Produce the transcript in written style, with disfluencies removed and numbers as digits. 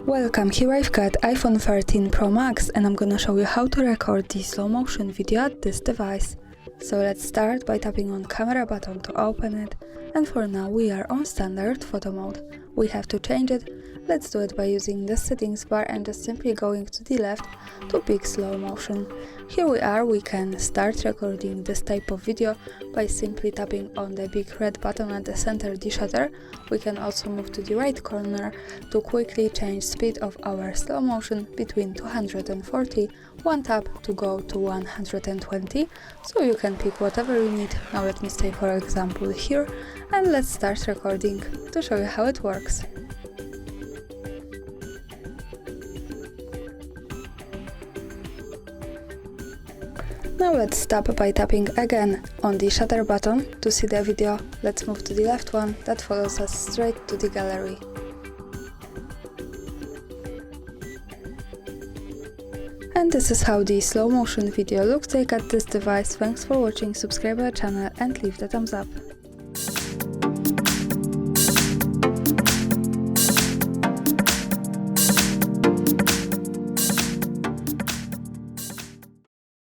Welcome, here I've got iPhone 13 Pro Max and I'm gonna show you how to record the slow motion video at this device. So let's start by tapping on camera button to open it, and for now we are on standard photo mode. We have to change it. Let's do it by using the settings bar and just simply going to the left to pick slow motion. Here we are. We can start recording this type of video by simply tapping on the big red button at the center, the shutter. We can also move to the right corner to quickly change speed of our slow motion between 240, one tap to go to 120, so you can pick whatever you need. Now let me stay for example here, and let's start recording to show you how it works. Now let's stop by tapping again on the shutter button to see the video. Let's move to the left one that follows us straight to the gallery. And this is how the slow motion video looks like at this device. Thanks for watching, subscribe to our channel and leave the thumbs up.